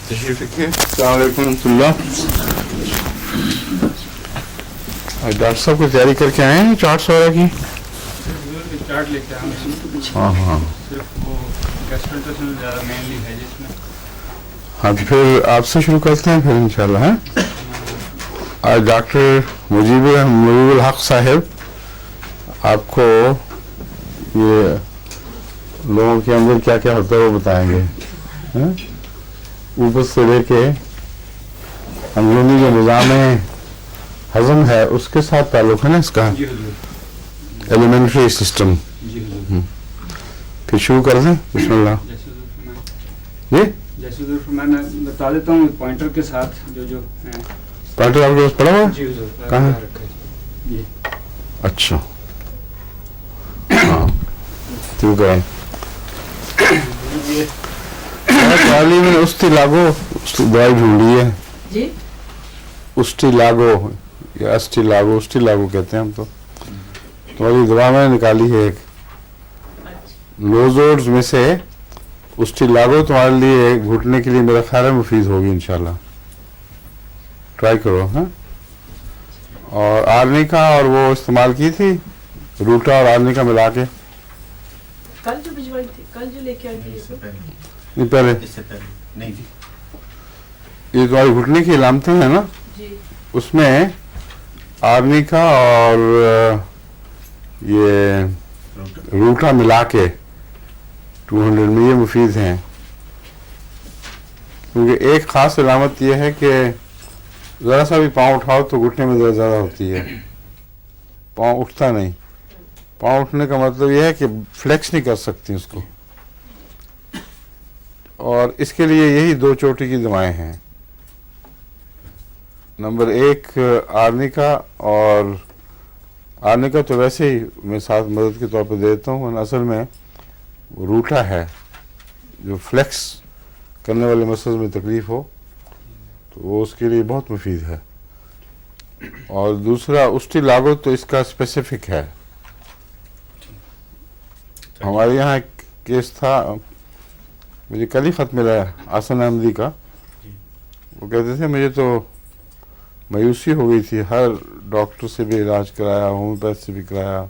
تشریف رکھیے. السلام علیکم ورحمۃ اللہ. ڈاکٹر صاحب کو تیاری کر کے آئے ہیں چارٹس وغیرہ کی؟ چارٹ لے کے آئے. ہاں ہاں صرف وہ گیسٹرنٹیشن زیادہ مینلی ہے جس میں. ہاں تو پھر آپ سے شروع کرتے ہیں پھر انشاءاللہ. ہیں آج ڈاکٹر مجیب الحق صاحب آپ کو یہ لوگوں کے اندر کیا کیا ہوتا ہے وہ بتائیں گے. اوپر سے لے کے اندرونی جو نظام ہضم ہے اس کے ساتھ تعلق ہے نا اس کا. جی حضور. Elementary system. جی حضور. پھر شروع کر دیں. بسم اللہ. جیسے حضور میں بتا دیتا ہوں پوائنٹر کے ساتھ جو ہیں. پوائنٹر آپ کے پاس پڑا ہوا؟ جی حضور. کہاں رکھا ہے جی. اچھا ہاں شروع کریں. تعلیم میں اسٹی لاگو دوائی ڈھونڈی ہے. جی اسٹی لاگو یا اسٹی لاگو کہتے ہیں ہم. تو تمہاری دوا میں نکالی ہے ایک لوزوڈز میں سے. اسٹی لاگو تمہارے لیے گھٹنے کے لیے میرا خیال ہے مفید ہوگی انشاءاللہ. ٹرائی کرو. ہاں اور آرنیکا اور وہ استعمال کی تھی روٹا اور آرنیکا ملا کے. کل جو بھجوائی تھی کل جو لے کے آئی تھی نہیں پہلے نہیں جی. یہ تمہاری گھٹنے کی علامتیں ہیں نا جی اس میں آرنیکا اور یہ روٹا ملا کے 200 میں یہ مفید ہیں. کیونکہ ایک خاص علامت یہ ہے کہ ذرا سا بھی پاؤں اٹھاؤ تو گھٹنے میں درد زیادہ ہوتی ہے. پاؤں اٹھتا نہیں. پاؤں اٹھنے کا مطلب یہ ہے کہ فلیکس نہیں کر سکتی اس کو. اور اس کے لیے یہی 2 چوٹی کی دوائیں ہیں. نمبر 1 آرنیکا. اور آرنیکا تو ویسے ہی میں ساتھ مدد کے طور پہ دیتا ہوں. اصل میں روٹا ہے جو فلیکس کرنے والے مسلز میں تکلیف ہو تو وہ اس کے لیے بہت مفید ہے. اور دوسرا اسٹی لاگو تو اس کا اسپیسیفک ہے. ہمارے یہاں ایک کیس تھا مجھے کل ہی خط ملا ہے آسن احمدی کا. وہ کہتے تھے مجھے تو مایوسی ہو گئی تھی. ہر ڈاکٹر سے بھی علاج کرایا, ہومیوپیتھ سے بھی کرایا.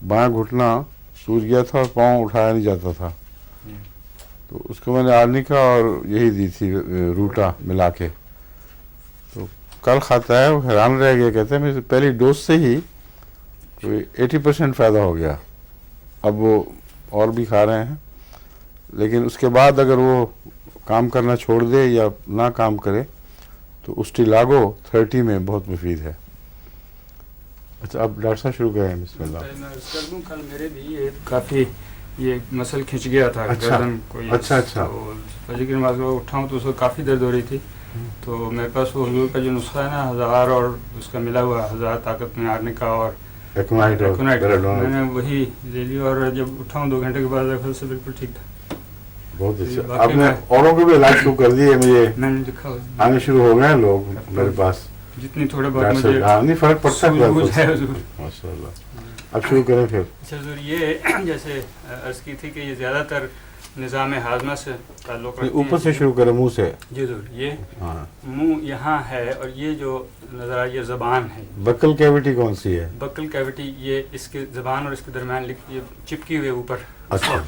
بایاں گھٹنا سوج گیا تھا اور پاؤں اٹھایا نہیں جاتا تھا. تو اس کو میں نے آرنیکا اور یہی دی تھی روٹا ملا کے. تو کل کھاتا ہے وہ حیران رہ گیا. کہتے ہیں مجھے پہلی ڈوز سے ہی کوئی 80% فائدہ ہو گیا. اب وہ اور بھی کھا رہے ہیں لیکن اس کے بعد اگر وہ کام کرنا چھوڑ دے یا نہ کام کرے تو اسٹی لاگو 30 میں بہت مفید ہے. اچھا اب ڈاکٹر صاحب شروع کریں. بسم اللہ. میں عرض کر دوں کل میرے بھی یہ کافی یہ مسل کھنچ گیا تھا. گردن کوئی اچھا فجر کی نماز میں اٹھاؤں تو اس کو کافی درد ہو رہی تھی. تو میرے پاس وہ حضور کا جو نسخہ ہے نا 1000 اور اس کا ملا ہوا 1000 طاقت میں آرنیکا اور ایکونائٹ میں نے وہی لے لی. اور جب اٹھاؤں 2 گھنٹے کے بعد پھر سے بالکل ٹھیک تھا. بہت اچھا. آپ نے اوروں کو بھی علاج شروع کر دی ہے. مجھے میں نے لکھا آنے شروع ہو گئے ہیں لوگ میرے پاس. جتنی تھوڑے بہت مجھے نہیں فرق پڑتا ہے حضور. ماشاء اللہ. اب شروع کریں پھر. اچھا حضور یہ جیسے عرض کی تھی کہ یہ زیادہ تر نظام ہاضمہ سے تعلق رکھتی ہیں. اوپر سے شروع کریں منہ سے. جی حضور. یہ منہ یہاں ہے اور یہ جو نظر یہ زبان ہے. بکل کیویٹی کون سی ہے؟ بکل کیویٹی یہ اس کے زبان اور اس کے درمیان یہ چپکی ہوئے اوپر. اچھا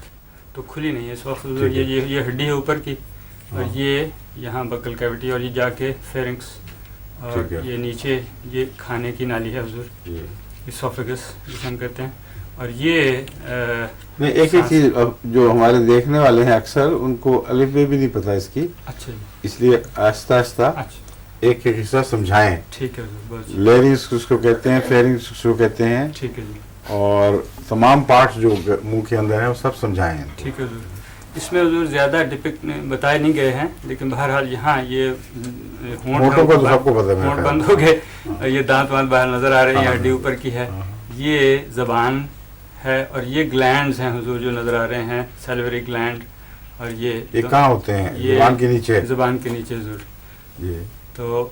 تو کھلی نہیں ہے اس وقت. یہ ہڈی ہے اوپر کی اور یہ یہاں بکل کیویٹی اور یہ جا کے فیرنکس اور یہ نیچے یہ کھانے کی نالی ہے حضور. اسوفیگس جسے ہم کہتے ہیں. اور یہ نہیں ایک ایک چیز جو ہمارے دیکھنے والے ہیں اکثر ان کو الف بے بھی نہیں پتا اس کی. اچھا اس لیے آہستہ آہستہ ایک ایک حصہ سمجھائیں. ٹھیک ہے حضور. لیرنگس اس کو کہتے ہیں, فیرنگس اس کو کہتے ہیں. ٹھیک ہے جی. اور تمام پارٹس جو منہ کے اندر ہیں وہ سب سمجھائیں. ٹھیک ہے حضور. اس میں حضور زیادہ ڈپکٹ بتائے نہیں گئے ہیں لیکن بہرحال یہاں یہ ہونٹوں کا تو سب کو پتہ ہے. ہونٹ بند ہو گئے. یہ دانت وانت باہر نظر آ رہے ہیں. یہ ہڈی اوپر کی ہے. یہ زبان ہے اور یہ گلینڈز ہیں حضور جو نظر آ رہے ہیں سیلوری گلینڈ. اور یہ کہاں ہوتے ہیں؟ زبان کے نیچے. زبان کے نیچے حضور. تو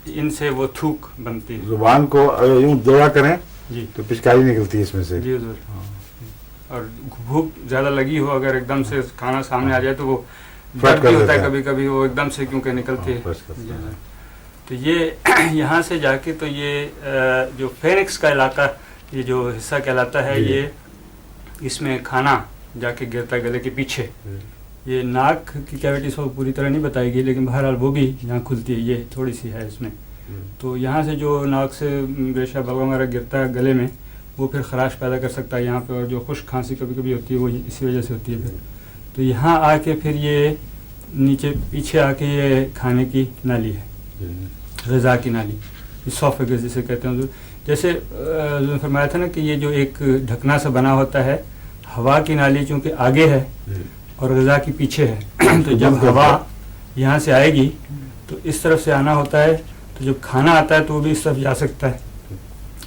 ان سے وہ تھوک بنتی ہے. زبان کو یوں دوڑا کریں جی تو پچکاری نکلتی ہے اس میں سے. جی حضور. اور بھوک زیادہ لگی ہو اگر ایک دم سے کھانا سامنے آ جائے تو وہ درد بھی ہوتا ہے کبھی کبھی وہ ایک دم سے کیونکہ نکلتے ہیں. تو یہ یہاں سے جا کے تو یہ جو فینکس کا علاقہ یہ جو حصہ کہلاتا ہے یہ اس میں کھانا جا کے گرتا ہے گلے کے پیچھے. یہ ناک کی کیوٹی سو پوری طرح نہیں بتائی گئی لیکن بہرحال وہ بھی یہاں کھلتی ہے, یہ تھوڑی سی ہے اس میں. تو یہاں سے جو ناک سے ریشہ بلغم وغیرہ گرتا ہے گلے میں وہ پھر خراش پیدا کر سکتا ہے یہاں پہ, اور جو خشک کھانسی کبھی کبھی ہوتی ہے وہ اسی وجہ سے ہوتی ہے. پھر تو یہاں آ کے پھر یہ نیچے پیچھے آ کے یہ کھانے کی نالی ہے, غذا کی نالی, اسوفیگس جسے کہتے ہیں. جیسے فرمایا تھا نا کہ یہ جو ایک ڈھکنا سے بنا ہوتا ہے, ہوا کی نالی چونکہ آگے ہے اور غذا کی پیچھے ہے, تو جب ہوا یہاں سے آئے گی تو اس طرف سے آنا ہوتا ہے, تو جب کھانا آتا ہے تو وہ بھی اس طرف جا سکتا ہے.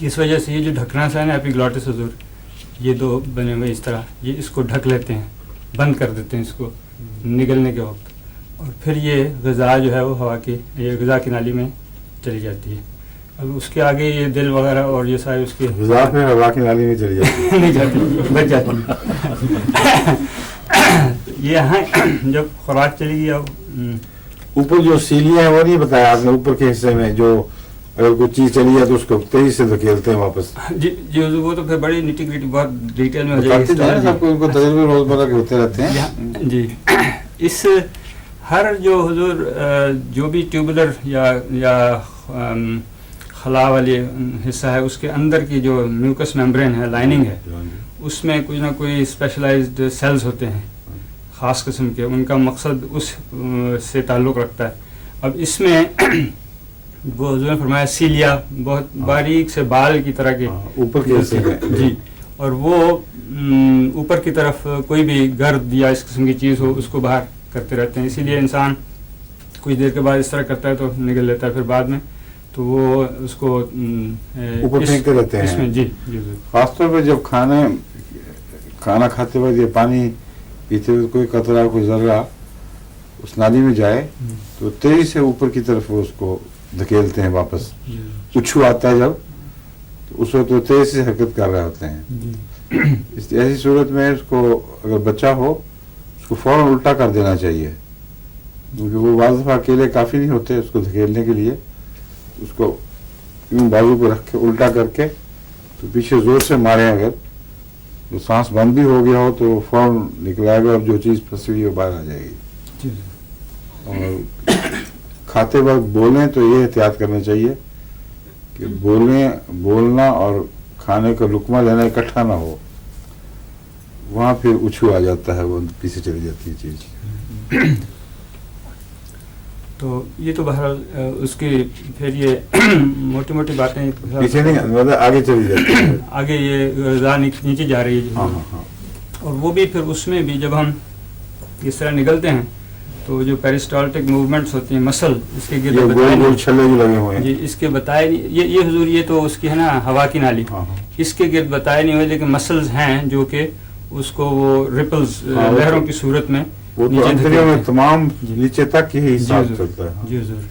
اس وجہ سے یہ جو ڈھکنا سا ہے نا ایپیگلوٹس حضور, یہ دو بنے ہوئے اس طرح, یہ اس کو ڈھک لیتے ہیں, بند کر دیتے ہیں اس کو نگلنے کے وقت, اور پھر یہ غذا جو ہے وہ ہوا کی یہ غذا کی نالی میں چلی جاتی ہے. اب اس کے آگے یہ دل وغیرہ اور یہ سارے اس کے غذا پہ ہوا کی نالی میں چلی جاتی ہے, نہیں جاتی, بچ جاتی. یہاں جب خوراک چلی گئی, اب اوپر جو سیلیاں ہیں وہ نہیں بتایا آپ نے, اوپر کے حصے میں جو اگر کوئی چیز چلی جائے تو اس کو تیزی سے دھکیلتے ہیں واپس. جی وہ تو پھر بڑی نیٹی گریٹی بہت ڈیٹیل میں ہو جائے گی. سب کو ان کو تجربے روزمرہ کے ہوتے رہتے ہیں. جی اس ہر جو حضور جو بھی ٹیوبولر یا خلا والی حصہ ہے اس کے اندر کی جو میوکس میمبرین ہے, لائننگ ہے, اس میں کچھ نہ کوئی اسپیشلائزڈ سیلز ہوتے ہیں خاص قسم کے, ان کا مقصد اس سے تعلق رکھتا ہے. اب اس میں وہ حضور نے فرمایا سیلیا بہت باریک سے بال کی طرح کے اوپر کے حصے میں, جی, اور وہ اوپر کی طرف کوئی بھی گرد یا اس قسم کی چیز ہو اس کو باہر کرتے رہتے ہیں. اسی لیے انسان کچھ دیر کے بعد اس طرح کرتا ہے تو نگل لیتا ہے, پھر بعد میں تو وہ اس کو اوپر پھینکتے رہتے ہیں. جی خاص طور پہ جب کھانا کھاتے وقت یہ پانی پیتے ہوئے کوئی قطرہ کوئی ذرہ اس نالی میں جائے تو تیزی سے اوپر کی طرف وہ اس کو دھکیلتے ہیں واپس. اچھو آتا ہے جب تو اس وقت وہ تیزی سے حرکت کر رہے ہوتے ہیں. ایسی صورت میں اس کو اگر بچہ ہو اس کو فوراً الٹا کر دینا چاہیے, کیونکہ وہ بعض دفعہ اکیلے کافی نہیں ہوتے اس کو دھکیلنے کے لیے. اس کو یوں بازو پہ رکھ کے الٹا کر کے تو پیچھے زور سے ماریں, اگر تو سانس بند بھی ہو گیا ہو تو فوراً نکل آئے گا, اور جو چیز پھنسی ہوئی وہ باہر آ جائے گی. اور کھاتے وقت بولیں تو یہ احتیاط کرنا چاہیے کہ بولنا اور کھانے کا لقمہ لینا اکٹھا نہ ہو, وہاں پھر اچھو آ جاتا ہے, وہ پیچھے چلی جاتی ہے چیز. تو یہ تو بہرحال اس کی پھر یہ موٹی موٹی باتیں پیچھے نہیں, مطلب آگے چلی جاتی ہے, آگے یہ غذا نیچے جا رہی ہے. اور وہ بھی پھر اس میں بھی جب ہم اس طرح نکلتے ہیں تو جو پیرسٹالٹک موومنٹس ہوتی ہیں مسل اس کے گرد چھلے بھی لگے ہوئے ہیں. جی اس کے بتائے یہ حضور یہ تو اس کی ہے نا ہوا کی نالی, اس کے گرد بتائے نہیں ہوئے, لیکن مسلز ہیں جو کہ اس کو وہ ریپلز لہروں کی صورت میں وہ تو انتریوں میں تمام نیچے تک ہی حساب چلتا ہے. جی حضور,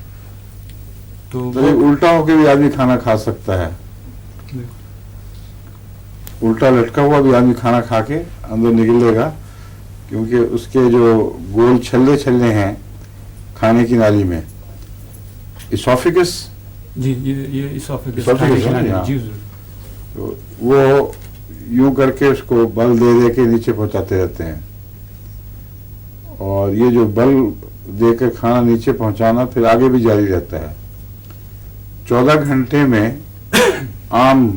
تو الٹا ہو کے بھی آدمی کھانا کھا سکتا ہے, الٹا لٹکا ہوا بھی آدمی کھانا کھا کے اندر نکل لے گا, کیونکہ اس کے جو گول چھلے ہیں کھانے کی نالی میں, اسوفیگس, جی یہ اسوفیگس جی, تو وہ یوں کر کے اس کو بل دے کے نیچے پہنچاتے رہتے ہیں, اور یہ جو بل دے کر کھانا نیچے پہنچانا پھر آگے بھی جاری رہتا ہے. 14 گھنٹے میں عام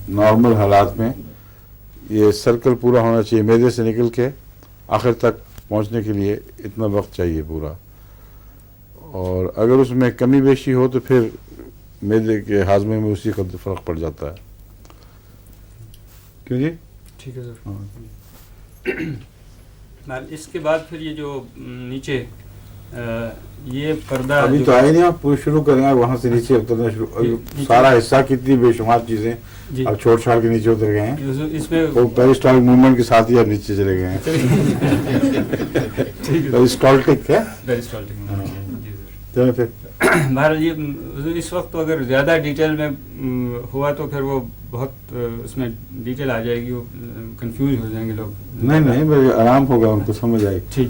نارمل حالات میں یہ سرکل پورا ہونا چاہیے, معدے سے نکل کے آخر تک پہنچنے کے لیے اتنا وقت چاہیے پورا, اور اگر اس میں کمی بیشی ہو تو پھر معدے کے ہاضمے میں اسی قدر فرق پڑ جاتا ہے. کیوں جی ٹھیک ہے سر. اس کے بعد پھر یہ جو نیچے یہ پردہ ابھی تو آئے نہیں, آپ پورے شروع کریں وہاں سے نیچے اترنا شروع, سارا حصہ کتنی بے شمار چیزیں اب چھوڑ چھاڑ کے نیچے اتر گئے ہیں. اس میں وہ پیرسٹالٹک موومنٹ کے ساتھ ہی اب نیچے چلے گئے ہیں. پیرسٹالٹک ہے, چلو پھر بہرحال یہ اس وقت تو اگر زیادہ ڈیٹیل میں ہوا تو پھر وہ بہت اس میں ڈیٹیل آ جائے گی, وہ کنفیوز ہو جائیں گے لوگ. نہیں آرام ہوگا, ان کو سمجھ آئے. ٹھیک,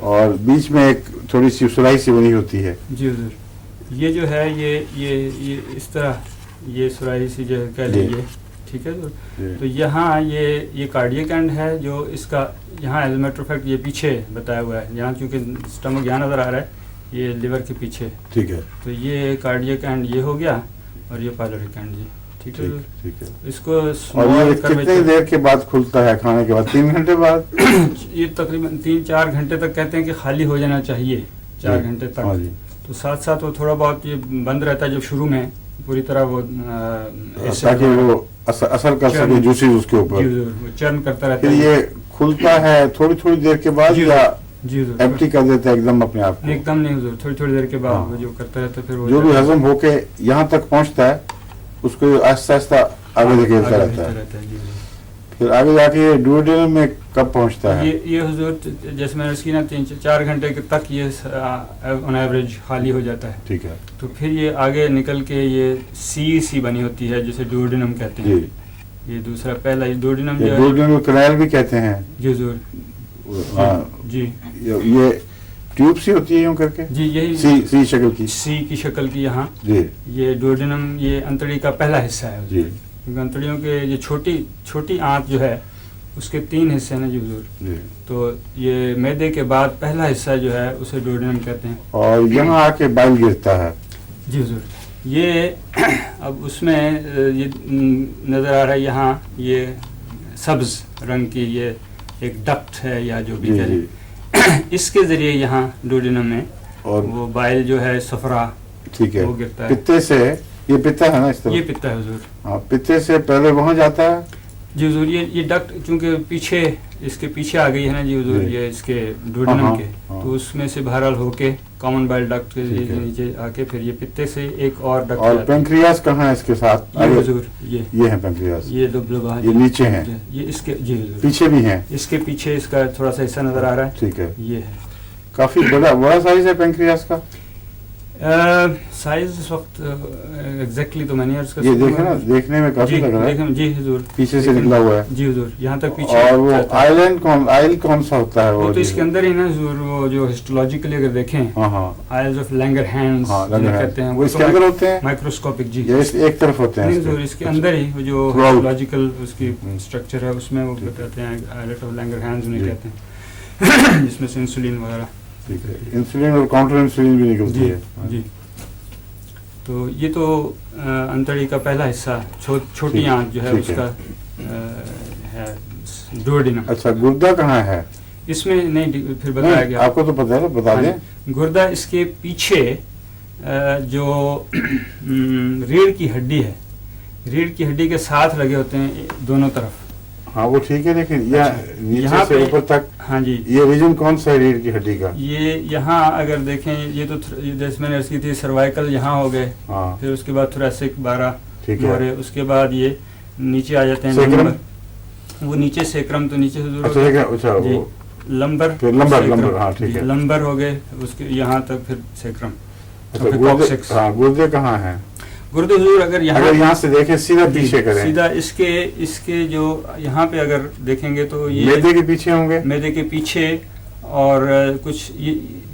اور بیچ میں ایک تھوڑی سی سلائی سی بنی ہوتی ہے. جی حضور یہ جو ہے یہ اس طرح یہ سرائی سی جو کہہ لیجیے ٹھیک ہے حضور. تو یہاں یہ کارڈیک اینڈ ہے جو اس کا یہاں ایز اے میٹر فیکٹ یہ پیچھے بتایا ہوا ہے یہاں چونکہ اسٹمک یہاں نظر آ رہا ہے یہ لیور کے پیچھے. ٹھیک ہے. تو یہ کارڈیک اینڈ یہ ہو گیا اور یہ پائلورک اینڈ جی ٹھیک ہے. ٹھیک ہے. اس کو اور یہ کتنی دیر کے بعد کھلتا ہے کھانے کے بعد؟ 3 گھنٹے بعد؟ یہ تقریباً 3-4 گھنٹے تک کہتے ہیں کہ خالی ہو جانا چاہیے 4 گھنٹے تک. تو ساتھ ساتھ وہ تھوڑا بہت یہ بند رہتا ہے جب شروع میں پوری طرح وہ تاکہ وہ اثر کر سکے جوسز اس کے اوپر وہ چرن کرتا رہتا ہے. یہ کھلتا ہے تھوڑی دیر کے بعد یا جی حضور ایمپٹی کر دیتا ہے ایک دم اپنے آپ کو؟ ایک دم نہیں حضور تھوڑی دیر کے بعد وہ جو کرتا رہتا ہے پھر وہ جو بھی ہضم ہو کے یہاں تک پہنچتا ہے اس کو آہستہ آہستہ آگے دھکیلتا رہتا ہے. پھر آگے جا کے ڈوڈینم میں کب پہنچتا ہے؟ یہ حضور جیسے میں نے اس کی نا 3-4 گھنٹے تک یہ آن ایوریج خالی ہو جاتا ہے. ٹھیک ہے. تو پھر یہ آگے نکل کے یہ سی بنی ہوتی ہے جسے ڈوڈینم کہتے ہیں. یہ دوسرا پہلا یہ ڈوڈینم کنائل بھی کہتے ہیں. جی حضور جی یہ ٹیوب سی ہوتی ہے یوں کر کے جی یہی سی شکل کی سی کی شکل کی یہاں جی. یہ ڈوڈینم یہ انتڑی کا پہلا حصہ ہے جی. کیونکہ انتڑیوں کے یہ چھوٹی آنت جو ہے اس کے 3 حصے ہیں جی حضور. تو یہ معدے کے بعد پہلا حصہ جو ہے اسے ڈوڈینم کہتے ہیں. اور یہاں آ کے بائل گرتا ہے. جی حضور یہ اب اس میں یہ نظر آ رہا ہے یہاں یہ سبز رنگ کی یہ ایک ڈکٹ ہے یا جو بھی کہہ اس کے ذریعے یہاں ڈوڈینم میں اور وہ بائل جو ہے صفرا ٹھیک ہے وہ گرتا ہے. پتے سے یہ پتا ہے نا اس طرح؟ یہ پتا ہے حضور. ہاں پتے سے پہلے وہاں جاتا ہے. جی حضور یہ ڈکٹ چونکہ پیچھے اس کے پیچھے آ گئی ہے نا جی حضور یہ اس کے ڈوڈینم کے تو اس میں سے بہرحال ہو کے کامن بائل ڈکٹ کے نیچے آ کے پھر یہ پتے سے ایک اور ڈکٹ. اور پینکریاس کہاں ہے اس کے ساتھ؟ یہ حضور یہ ہے پینکریاس. یہ لبلبا یہ نیچے ہیں. یہ اس کے جی حضور پیچھے بھی ہیں. اس کے پیچھے اس کا تھوڑا سا حصہ نظر آ رہا ہے. ٹھیک ہے. یہ ہے کافی بڑا سائز ہے پینکریاس کا. سائز اس وقت ایگزیکٹلی تو میں نہیں عرض کر سکتا. یہ دیکھیں نا دیکھنے میں کافی لگ رہا ہے. جی حضور پیچھے سے نکلا ہوا ہے. جی حضور یہاں تک پیچھے. اور وہ آئل کون سا ہوتا ہے؟ وہ تو اس کے اندر ہی نا حضور وہ جو ہسٹولوجیکلی اگر دیکھیں آئلز آف لینگرہانز کہتے ہیں وہ اس کے اندر ہوتے ہیں مائکروسکوپک. جی ایک طرف ہوتے ہیں حضور اس کے اندر ہی جو ہسٹولوجیکل اس کی اسٹرکچر ہے اس میں وہ بتاتے ہیں آئلٹ آف لینگرہانز انہیں کہتے ہیں جس میں سے انسولین وغیرہ انسولین اور کاؤنٹر انسولین بھی نکلتی ہے. جی تو یہ تو انتڑی کا پہلا حصہ چھوٹی آنت جو ہے اس کا ہے ڈوڈینم. اچھا گردہ کہاں ہے اس میں؟ نہیں پھر بتایا گیا. آپ کو تو پتا ہے بتا دیں. گردہ اس کے پیچھے جو ریڑھ کی ہڈی ہے ریڑھ کی ہڈی کے ساتھ لگے ہوتے ہیں دونوں طرف. ہاں وہ ٹھیک ہے لیکن نیچے سے اوپر تک. ہاں جی یہ ریجن کون سا ہے ریڑھ کی ہڈی کا؟ یہ یہاں اگر دیکھیں یہ تو جیسے میں نے عرض کی تھی سروائکل یہاں ہو گئے. پھر اس کے بعد تھوریسک 12 اور اس کے بعد یہ نیچے آ جاتے ہیں لمبر. وہ نیچے سیکرم تو نیچے حضور لمبر لمبر ہو گئے اس کے یہاں تک پھر سیکرم. گردے کہاں ہیں؟ گردے حضور اگر یہاں سے دیکھیں سیدھا پیچھے کریں سیدھا اس کے جو یہاں پہ اگر دیکھیں گے تو یہ معدے کے پیچھے ہوں گے. معدے کے پیچھے اور کچھ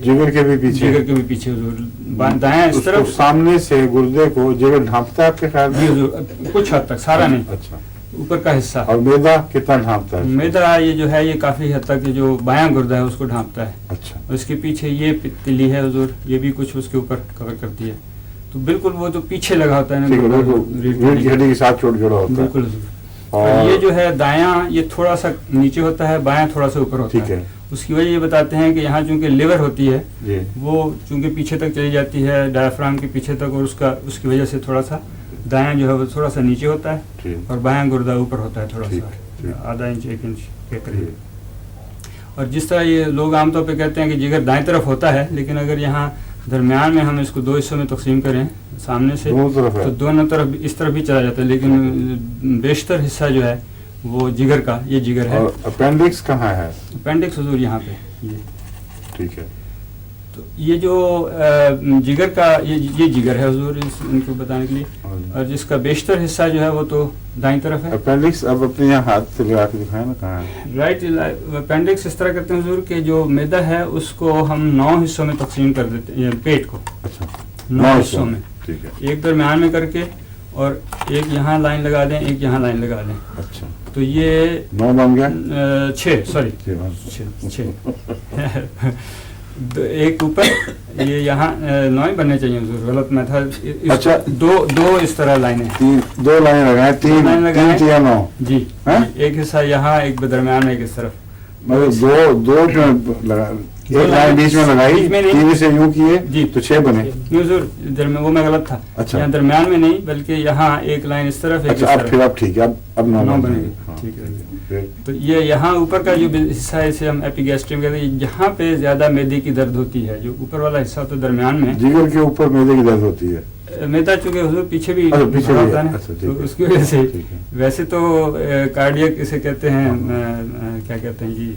جگر کے بھی پیچھے حضور دائیں اس طرف سامنے سے گردے کو جگر ڈھانپتا ہے آپ کے خیال میں؟ حضور کچھ حد تک سارا نہیں. اچھا اوپر کا حصہ. اور میدا کتنا ڈھانپتا ہے؟ میدا یہ جو ہے یہ کافی حد تک جو بایاں گردہ ہے اس کو ڈھانپتا ہے. اچھا. اور اس کے پیچھے یہ تلی ہے حضور یہ بھی کچھ اس کے اوپر کور کرتی ہے. تو بالکل وہ تو پیچھے لگا ہوتا ہے ریڑھ کی ہڈی کے ساتھ جڑا ہوتا ہے. بالکل حضور. اور یہ جو ہے دایاں یہ تھوڑا سا نیچے ہوتا ہے بایاں تھوڑا سا اوپر ہوتا ہے. اس کی وجہ یہ بتاتے ہیں کہ یہاں چونکہ لیور ہوتی ہے وہ چونکہ پیچھے تک چلی جاتی ہے ڈایافرام کے پیچھے تک اور اس کی وجہ سے تھوڑا سا دایاں جو ہے وہ تھوڑا سا نیچے ہوتا ہے اور بایاں گردہ اوپر ہوتا ہے تھوڑا سا آدھا انچ 1 انچ کے قریب. اور جس طرح یہ لوگ عام طور پہ کہتے ہیں کہ جگر دائیں طرف ہوتا ہے لیکن اگر یہاں درمیان میں ہم اس کو 2 حصوں میں تقسیم کریں سامنے سے تو دونوں طرف اس طرف بھی چلا جاتا ہے لیکن بیشتر حصہ جو ہے وہ جگر کا یہ جگر ہے. اپینڈکس کہاں ہے؟ اپینڈکس حضور یہاں پہ یہ ٹھیک ہے. تو یہ جو جگر کا یہ جگر ہے حضور ان کو بتانے کے لیے, اور جس کا بیشتر حصہ جو ہے وہ تو دائیں طرف ہے. اپینڈکس اب اپنے یہاں ہاتھ سے لگا کے دکھائیں نا کہاں ہے. رائٹ اپینڈکس اس طرح کرتے ہیں حضور کہ جو معدہ ہے اس کو ہم 9 حصوں میں تقسیم کر دیتے ہیں, پیٹ کو اچھا 9 حصوں میں, ٹھیک ہے, ایک درمیان میں کر کے اور ایک یہاں لائن لگا دیں, ایک یہاں لائن لگا دیں. اچھا تو یہ 9 بن گیا, 6 سوری 6 ایک اوپر یہ یہاں 9 بننے چاہیے حضور, غلط میں تھا. اچھا دو اس طرح لائنیں, 2 لائن لگائیں, 3 یا 9 جی, ایک حصہ یہاں ایک درمیان میں ایک اس طرف, مطلب 2 لگا, ایک لائن بیچ میں لگائی, 3 سے یوں کیے جی تو 6 بنے. حضور وہ میں غلط تھا. اچھا یہاں درمیان میں نہیں بلکہ یہاں ایک لائن اس طرف ایک اس طرف. پھر اب ٹھیک ہے, اب 9 بنے گی. ٹھیک ہے. تو یہ یہاں اوپر کا جو حصہ ہے اسے ہم ایپیگیسٹریم کہتے ہیں. یہاں پہ زیادہ معدے کی درد ہوتی ہے, جو اوپر والا حصہ تو درمیان میں, جگر کے اوپر معدے کی درد ہوتی ہے. معدہ چونکہ حضور پیچھے بھی ہوتا ہے تو اس کی وجہ سے, ویسے تو کارڈیک اسے کہتے ہیں, کیا کہتے ہیں جی,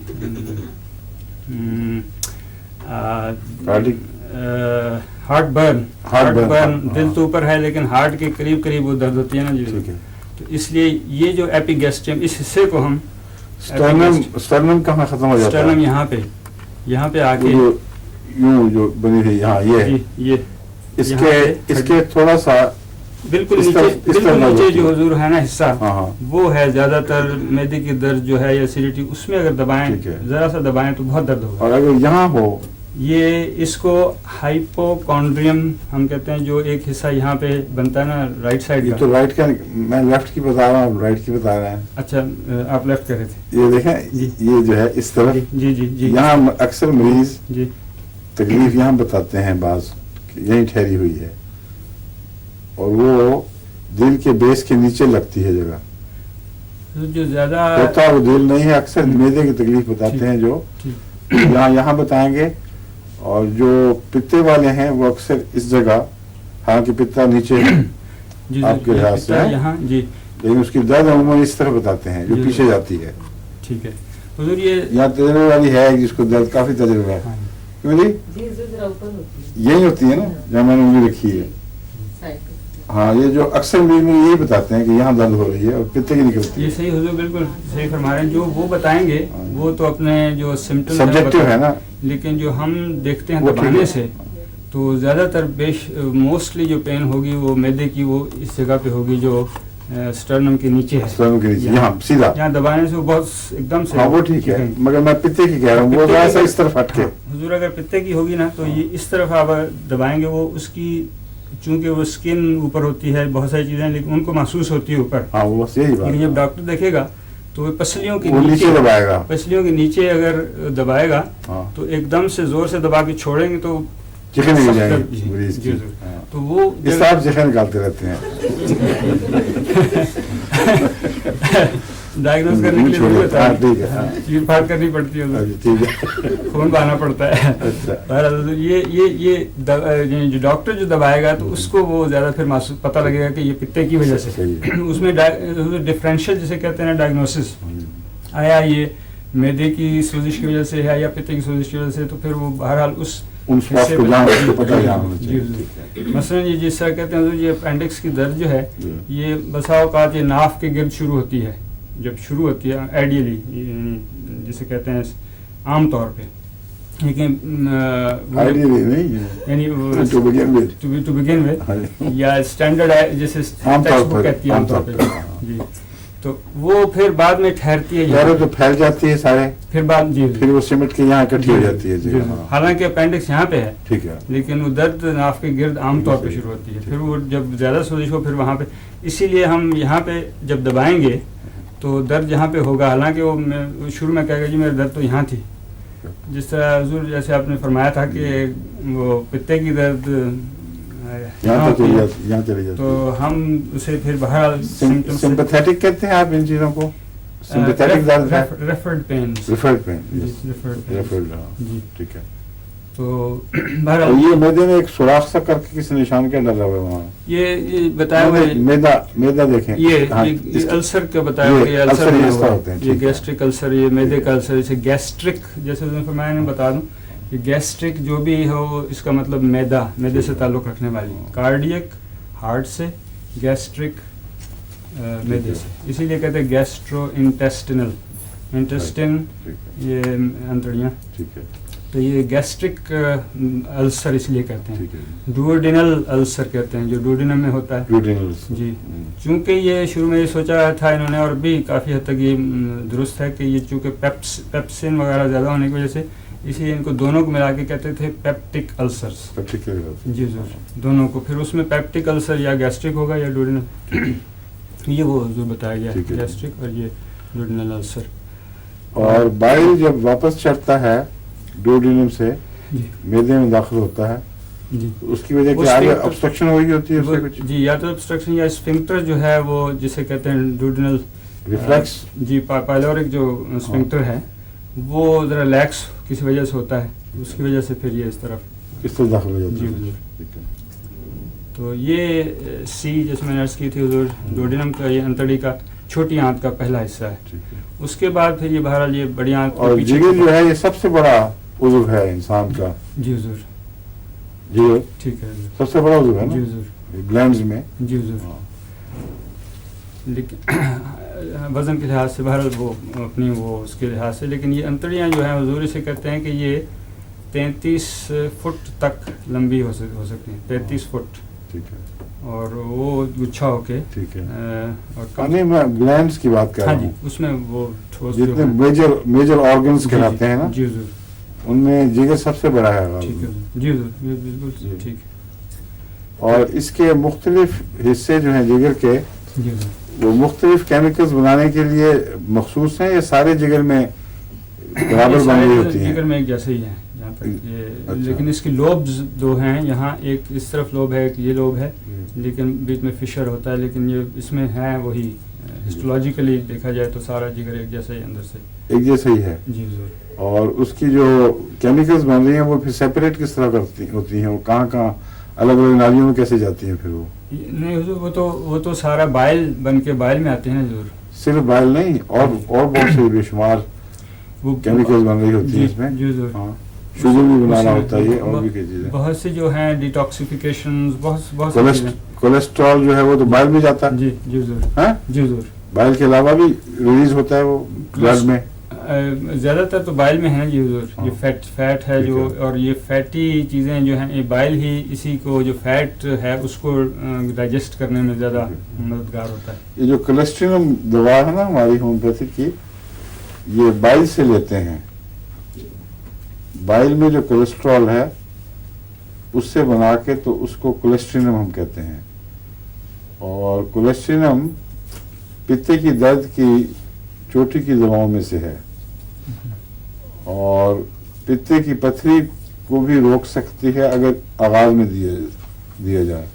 ہارٹ برن, دل تو اوپر ہے لیکن ہارٹ کے قریب قریب وہ درد ہوتی ہے نا جی. تو اس لیے یہ جو ایپیگیسٹریم اس حصے کو ہم سٹرنم کہاں ختم ہو جاتا ہے, سٹرنم یہاں پہ آ کے یوں جو بنی ہوئی یہاں یہ اس کے تھوڑا سا بالکل نیچے جو حضور ہے نا حصہ, وہ ہے زیادہ تر معدے کی درد جو ہے یا ایسیڈیٹی, اس میں اگر دبائیں ذرا سا دبائیں تو بہت درد ہوگا. اور اگر یہاں ہو, یہ اس کو ہائپوکونڈریم ہم کہتے ہیں, جو ایک حصہ یہاں پہ بنتا ہے نا رائٹ سائڈ کا. تو رائٹ کا میں لیفٹ کی بتا رہا ہوں, رائٹ کی بتا رہے ہیں. اچھا آپ لیفٹ کر رہے تھے. یہ دیکھیں یہ جو ہے اس طرف, جی جی جی, یہاں اکثر مریض جی تکلیف یہاں بتاتے ہیں بعض کہ یہیں ٹھہری ہوئی ہے, اور وہ دل کے بیس کے نیچے لگتی ہے جگہ, جو زیادہ ہوتا وہ دل نہیں ہے. اکثر معدے کی تکلیف بتاتے ہیں جو یہاں بتائیں گے, اور جو پتے والے ہیں وہ اکثر اس جگہ, حالانکہ پتا نیچے آپ کے لحاظ سے ہے, لیکن اس کی درد عموماً اس طرح بتاتے ہیں جو پیچھے جاتی ہے. ٹھیک ہے حضور, یہ یہاں تجربے والی ہے جس کو درد کافی تجربہ ہے. کیوں جی یہی ہوتی ہے نا جہاں میں نے انگلی رکھی ہے. ہاں یہ جو اکثر مریض میں یہی بتاتے ہیں کہ یہاں درد ہو رہی ہے اور پتے کی نکلتی ہے. یہ صحیح حضور, بالکل صحیح فرما رہے ہیں. جو وہ بتائیں گے وہ تو اپنے جو سمپٹم سبجیکٹو ہے نا, لیکن جو ہم دیکھتے ہیں دبانے سے تو زیادہ تر موسٹلی جو پین ہوگی وہ معدے کی, وہ اس جگہ پہ ہوگی جو سٹرنم کے نیچے ہے. سٹرنم کے نیچے یہاں سیدھا, یہاں دبانے سے وہ بہت ایک دم سے, ہاں وہ ٹھیک ہے, مگر میں پتے کی کہہ رہا ہوں, وہ ایسا اس طرف ہٹ کے. حضور اگر پتے کی ہوگی نا تو یہ اس طرف آپ دبائیں گے, وہ اس کی چونکہ وہ اسکن اوپر ہوتی ہے, بہت ساری چیزیں لیکن ان کو محسوس ہوتی ہے اوپر. ہاں وہ صحیح بات. لیکن جب ڈاکٹر دیکھے گا تو وہ پسلیوں کے نیچے دبائے گا, پسلیوں کے نیچے اگر دبائے گا تو ایک دم سے زور سے دبا کے چھوڑیں گے تو چکن نکل جائیں گے مریض کی. تو وہ اس طرح چکن نکالتے رہتے ہیں. ڈائگنوز کرنے کے لیے ضرورت ہے, چیر پھاڑ کرنی پڑتی ہے, خون بہانا پڑتا ہے. یہ جو ڈاکٹر جو دبائے گا تو اس کو وہ زیادہ پھر پتہ لگے گا کہ یہ پتے کی وجہ سے. اس میں ڈفرینشیل جسے کہتے ہیں ڈائگنوسس, آیا یہ معدے کی سوزش کی وجہ سے ہے یا پتے کی سوزش کی وجہ سے, تو پھر وہ بہرحال اس مثلاً یہ جس طرح کہتے ہیں یہ اپینڈکس کی درد جو ہے یہ بسا اوقات یہ ناف کے گرد شروع ہوتی ہے. جب شروع ہوتی ہے آئیڈیلی جسے کہتے ہیں عام طور پہ, لیکن ٹو بگن ود یا اسٹینڈرڈ جیسے ٹیکسٹ بک کہتی ہے عام طور پہ جی, تو وہ پھر بعد میں ٹھہرتی ہے, تو پھیل جاتی ہے سارے, پھر بعد جی پھر وہ سمٹ کے یہاں اکٹھی ہو جاتی ہے. حالانکہ اپینڈکس یہاں پہ ہے ٹھیک ہے, لیکن وہ درد ناف کے گرد عام طور پہ شروع ہوتی ہے. پھر وہ جب زیادہ سوزش ہو پھر وہاں پہ, اسی لیے ہم یہاں پہ جب دبائیں گے تو درد یہاں پہ ہوگا, حالانکہ وہ شروع میں کہے گا جی میرے درد تو یہاں تھی. جس طرح حضور جیسے آپ نے فرمایا تھا کہ وہ پتے کی درد یہاں چلی جاتی, تو ہم اسے پھر بہرحال سمپیتھیٹک کہتے ہیں آپ ان چیزوں کو, سمپیتھیٹک درد ہے, ریفرڈ پین, جی ٹھیک ہے. تو بہرحال یہ معدے میں ایک سوراخ سا کر کے کسی نشان کیا ڈالا ہوا ہے وہاں, یہ بتایا ہوا ہے میدا دیکھیں, یہ السر کا بتایا ہوا ہے, السر یہ گیسٹرک السر, یہ معدے کا السر, جیسے گیسٹرک جیسے فرمایا نے بتا دوں یہ گیسٹرک جو بھی ہو اس کا مطلب میدے سے تعلق رکھنے والی، کارڈیک ہارٹ سے، گیسٹرک میدے سے، اسی لیے کہتے ہیں گیسٹرو انٹیسٹینل، انٹیسٹن یہ انتڑیاں، تو یہ گیسٹرک السر اس لیے کہتے ہیں، ڈوڈینل السر کہتے ہیں جو ڈوڈینم میں ہوتا ہے جی. چونکہ یہ شروع میں یہ سوچا تھا انہوں نے، اور بھی کافی حد تک یہ درست ہے کہ یہ چونکہ پیپسن وغیرہ زیادہ ہونے کی وجہ سے اس لیے ان کو دونوں کو ملا کے کہتے تھے پیپٹک السرس جی ضرور، دونوں کو. پھر اس میں پیپٹک السر یا گیسٹرک ہوگا یا ڈوڈینل، یہ وہ حضور بتایا گیا ہے گیسٹرک اور یہ ڈوڈینل السر. اور بائل جب واپس چڑھتا ہے ڈوڈینم سے میدے میں داخل ہوتا ہے جی، اس کی وجہ کیا آگے obstruction ہو گئی ہوتی ہے اس سے کچھ جی، یا تو obstruction یا اسفنکٹر جو ہے وہ جسے کہتے ہیں ڈوڈینل ریفلیکس جی، پائلورک جو اسفنکٹر ہے وہ ذرا لیکس کسی وجہ سے ہوتا ہے، اس کی وجہ سے پھر یہ اس طرف اس طرح داخل ہو جاتا جی ہے. حضور. تو یہ سی جس میں نرس کی تھی حضور، ڈوڈینم کا یہ انتڑی کا چھوٹی آنت کا پہلا حصہ ہے. اس کے بعد پھر یہ بہرحال یہ بڑی آنت اور جگر جو ہے یہ سب سے بڑا عضو ہے انسان کا. جی حضور جگر ٹھیک ہے حضور سب سے بڑا عضو ہے نا جی حضور گلینڈز میں. جی حضور. لیکن وزن کے لحاظ سے بہرحال وہ اپنی وہ اس کے لحاظ سے، لیکن یہ انتڑیاں جو ہیں حضور اسے کہتے ہیں کہ یہ 33 فٹ تک لمبی ہو سکتی ہیں، 33 فٹ، ٹھیک ہے. اور وہ گچھا ہو کے ٹھیک ہے. اور نہیں میں گلینڈز کی بات کر ہاں رہا جی ہوں اس میں وہ ٹھوس جتنے میجر آرگنز کہلاتے ہیں نا جی حضور ان میں جگر سب سے بڑا ہے. ٹھیک ہے جی حضور بالکل ٹھیک ہے. اور اس کے مختلف حصے جو ہیں جگر کے جی حضور وہ مختلف کیمیکلز بنانے کے لیے مخصوص ہیں یا سارے جگر میں برابر بن رہی ہوتی ہیں؟ جگر میں ایک جیسے ہی ہیں یہاں تک یہ، اچھا. لیکن اس کی لوبز دو ہیں، یہاں ایک اس طرف لوب ہے ایک یہ لوب ہے، لیکن بیچ میں فشر ہوتا ہے، لیکن یہ اس میں ہے وہی ہسٹولوجیکلی دیکھا جائے تو سارا جگر ایک جیسا ہی اندر سے ایک جیسا ہی ہے. جی حضور. اور اس کی جو کیمیکلز بن رہی ہیں وہ پھر سیپریٹ کس طرح ہوتی ہیں؟ وہ کہاں الگ الگ نالیوں میں کیسے جاتی ہیں پھر وہ؟ نہیں حضور وہ تو سارا بائل بن کے بائل میں آتے ہیں حضور. صرف بائل نہیں اور بہت سے بے شمار وہ کیمیکلز بن رہی ہوتی ہیں اس میں. جی حضور. ہاں شوگر بھی بنانا ہوتا ہے یہ اور بھی کئی چیزیں. بہت سی جو ہیں ڈیٹاکسیفیکیشن بہت کولیسٹرول جو ہے وہ تو بائل میں جاتا ہے. جی جی حضور. ہاں جی حضور. بائل کے علاوہ بھی ریلیز ہوتا ہے وہ بلڈ میں. زیادہ تر تو بائل میں ہے نا جی حضور. یہ فیٹ ہے جو، اور یہ فیٹی چیزیں جو ہیں یہ بائل ہی اسی کو جو فیٹ ہے اس کو ڈائجسٹ کرنے میں زیادہ مددگار ہوتا ہے. یہ جو کولیسٹرول دوا ہے نا ہماری ہومیوپیتھک کی یہ بائل سے لیتے ہیں. بائل میں جو کولیسٹرول ہے اس سے بنا کے تو اس کو کولیسٹرینم ہم کہتے ہیں. اور کولیسٹرینم پتے کی درد کی چوٹی کی دواؤں میں سے ہے اور پتے کی پتھری کو بھی روک سکتی ہے اگر آغاز میں دیا جائے.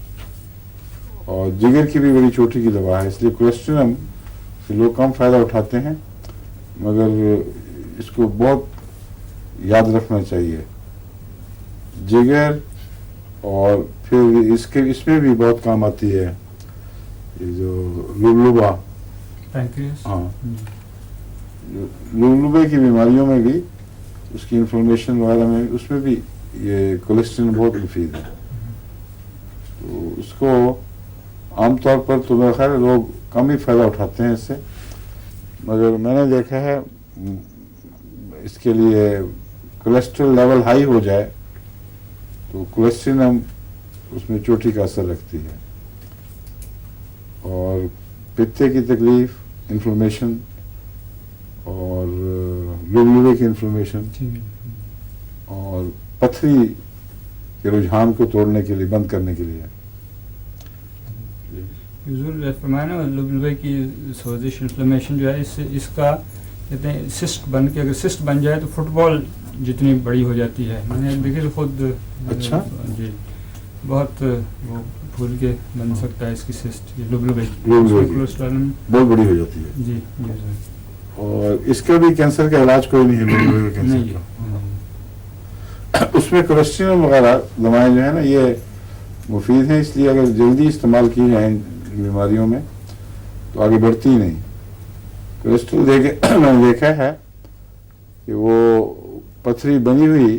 اور جگر کی بھی بڑی چوٹی کی دوا ہے، اس لیے کولیسٹرینم سے لوگ کم فائدہ اٹھاتے ہیں، مگر اس کو بہت یاد رکھنا چاہیے. جگر اور پھر اس میں بھی بہت کام آتی ہے یہ جو لبلبا. ہاں لبلبے کی بیماریوں میں بھی اس کی انفلمیشن وغیرہ میں اس میں بھی یہ کولیسٹرول بہت مفید ہے. تو اس کو عام طور پر تو میرا خیال ہے لوگ کم ہی فائدہ اٹھاتے ہیں اس سے، مگر میں نے دیکھا ہے اس کے لیے کولیسٹرول لیول ہائی ہو جائے تو کولیسٹرینم اس میں چوٹی کا اثر رکھتی ہے. اور پتے کی تکلیف، انفلمیشن اور لبلبے کی انفلمیشن اور پتھری کے رجحان کو توڑنے کے لیے، بند کرنے کے لیے. حضور فرمایا نا لبلبے کی سوزش انفلمیشن جو ہے اس کا کہتے ہیں سسٹ بن کے، اگر سسٹ بن جائے تو فٹ بال جتنی بڑی ہو جاتی ہے. میں نے دیکھے خود. اچھا جی بہت وہ پھول کے بن سکتا ہے اس کی سسٹ، یہ لبلبے بہت بڑی ہو جاتی ہے. جی جی. اور اس کا بھی کینسر کا علاج کوئی نہیں ہے لبلبے کے کینسر کا. اس میں کولیسٹرول وغیرہ دوائیں جو ہیں نا یہ مفید ہیں، اس لیے اگر جلدی استعمال کی جائیں بیماریوں میں تو آگے بڑھتی ہی نہیں. کولیسٹرول میں نے دیکھا ہے کہ وہ پتھری بنی ہوئی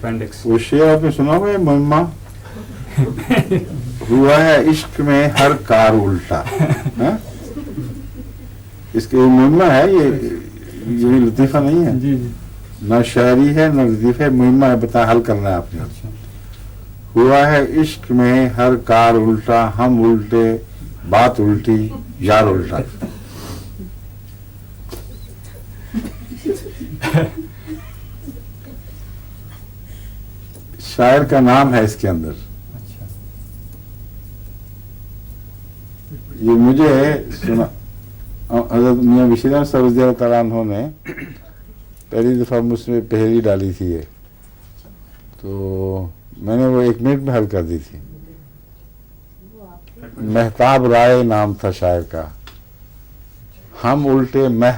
appendix. وہ شعر آپ نے سنا ہوا ہے مہمہ ہوا ہے عشق میں ہر کار الٹا. اس کے مہمہ ہے یہ لطیفہ نہیں ہے. جی جی نہ شاعری ہے نہ لطیفہ ہے, مہمہ ہے, بتا حل کرنا ہے آپ نے. ہوا ہے عشق میں ہر کار الٹا, ہم الٹے بات الٹی یار الٹا. شاعر کا نام ہے اس کے اندر. اچھا یہ مجھے سنا حضرت میاں بشیر احمد صاحب رضی اللہ تعالیٰ عنہ نے پہلی دفعہ مجھ سے پہلی ڈالی تھی یہ, تو میں نے وہ 1 منٹ میں حل کر دی تھی. مہتاب رائے نام تھا شاعر کا, ہم الٹے مہ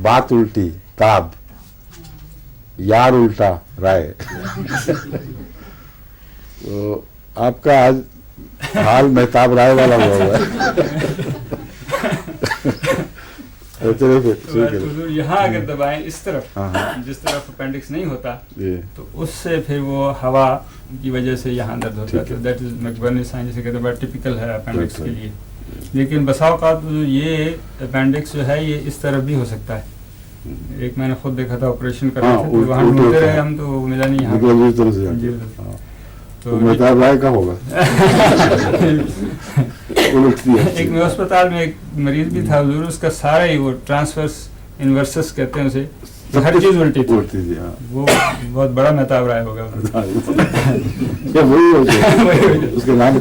بات الٹی تاب یار الٹا رائے. تو آپ کا آج حال مہتاب رائے والا ہوا ہے. یہاں اگر دبائیں اس طرف, جس طرف اپینڈکس نہیں ہوتا تو اس سے پھر وہ ہوا کی وجہ سے یہاں درد ہوتا ہے. تو دیٹ از میکبرنی سائن جسے کہتے ہیں, بڑا ٹپیکل ہے اپینڈکس کے لیے. لیکن بسا اوقات یہ اپینڈکس جو ہے یہ اس طرف بھی ہو سکتا ہے. ایک میں نے خود دیکھا تھا آپریشن کر رہے تھے, وہاں ڈھونڈتے رہے ہم تو ملا نہیں یہاں. تو مہتاب رائے کا ہوگا. ایک میں اسپتال میں ایک مریض بھی تھا حضور, اس کا سارا ہی وہ ٹرانسفرس انورسس کہتے ہیں اسے, ہر چیز الٹی تھی. وہ بہت بڑا مہتاب رائے ہوگا. اس کے نام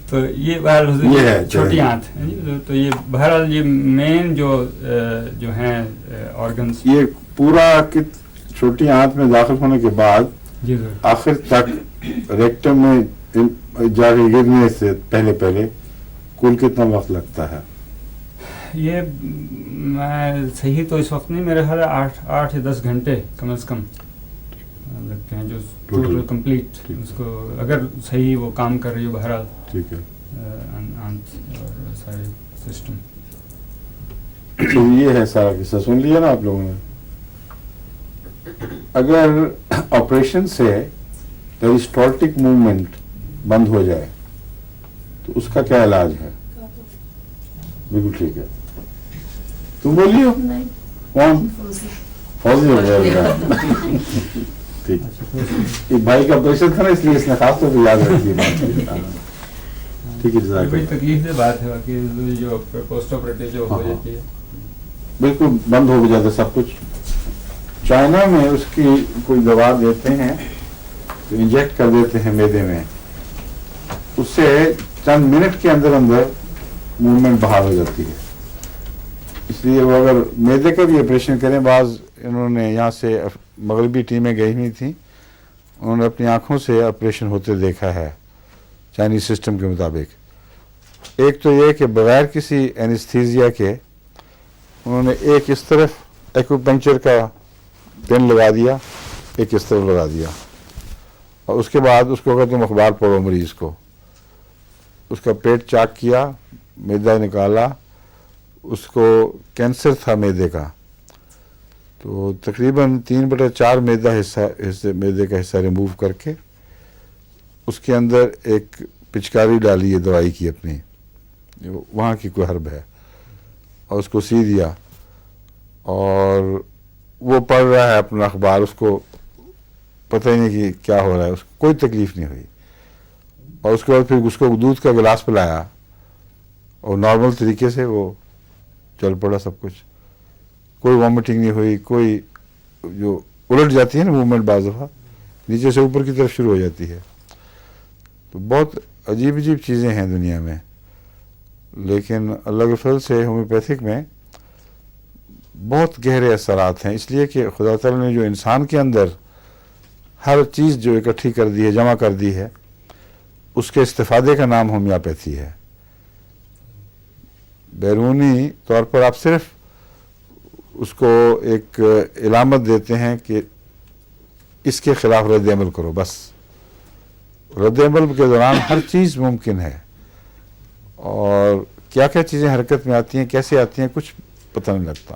تو یہ بہرحال چھوٹی آنت, تو یہ بہرحال یہ مین جو ہیں آرگنس, یہ پورا چھوٹی آنت میں داخل ہونے کے بعد آخر تک ریکٹم میں جا کے گرنے سے پہلے کل کتنا وقت لگتا ہے؟ یہ میں صحیح تو اس وقت نہیں, میرے خیال ہے 8 یا 10 گھنٹے کم از کم لگتے ہیں جو ٹوٹل کمپلیٹ اس کو, اگر صحیح وہ کام کر رہی ہو بہرحال. ٹھیک ہے, اور سارے سسٹم. تو یہ ہے سارا قصہ, سن لیا نا آپ لوگوں نے. اگر آپریشن سے پیریسٹالٹک موومنٹ بند ہو جائے تو اس کا کیا علاج ہے؟ بالکل ٹھیک ہے, تم بولیے. کون؟ فوزی ہو گیا. ٹھیک, ایک بھائی کا آپریشن تھا نا, اس لیے اس نے خاص طور پہ یاد رکھی بات. ٹھیک ہے, بڑی تکلیف سے بات ہے باقی جو پوسٹ آپریٹو جو ہو جاتی ہے بالکل بند ہو جاتا سب کچھ. چائنا میں اس کی کوئی دوا دیتے ہیں تو انجیکٹ کر دیتے ہیں معدے میں, اس سے چند منٹ کے اندر موومنٹ بحال ہو جاتی ہے. اس لیے وہ اگر معدے کا بھی آپریشن کریں, بعض انہوں نے یہاں سے مغربی ٹیمیں گئی ہوئی تھیں, انہوں نے اپنی آنکھوں سے آپریشن ہوتے دیکھا ہے چائنیز سسٹم کے مطابق. ایک تو یہ کہ بغیر کسی اینستھیزیا کے انہوں نے ایک اس طرف ایکوپنکچر کا پن لگا دیا, ایک اس طرف لگا دیا, اور اس کے بعد اس کو اگر تم اخبار پڑھو مریض کو, اس کا پیٹ چاک کیا, معدہ نکالا, اس کو کینسر تھا معدے کا, تو تقریباً 3/4 معدے کا حصہ ریموو کر کے اس کے اندر ایک پچکاری ڈالی ہے دوائی کی اپنی, وہاں کی کوئی ہرب ہے, اور اس کو سی دیا, اور وہ پڑھ رہا ہے اپنا اخبار, اس کو پتہ ہی نہیں کہ کیا ہو رہا ہے, اس کو کوئی تکلیف نہیں ہوئی. اور اس کے بعد پھر اس کو دودھ کا گلاس پلایا اور نارمل طریقے سے وہ چل پڑا سب کچھ, کوئی وامٹنگ نہیں ہوئی, کوئی جو الٹ جاتی ہے نا موومنٹ بعض دفعہ نیچے سے اوپر کی طرف شروع ہو جاتی ہے. تو بہت عجیب چیزیں ہیں دنیا میں, لیکن اللہ کے فضل سے ہومیوپیتھک میں بہت گہرے اثرات ہیں, اس لیے کہ خدا تعالیٰ نے جو انسان کے اندر ہر چیز جو اکٹھی کر دی ہے, جمع کر دی ہے, اس کے استفادے کا نام ہومیوپیتھی ہے. بیرونی طور پر آپ صرف اس کو ایک علامت دیتے ہیں کہ اس کے خلاف رد عمل کرو, بس. رد عمل کے دوران ہر چیز ممکن ہے, اور کیا کیا چیزیں حرکت میں آتی ہیں, کیسے آتی ہیں, کچھ پتہ نہیں لگتا.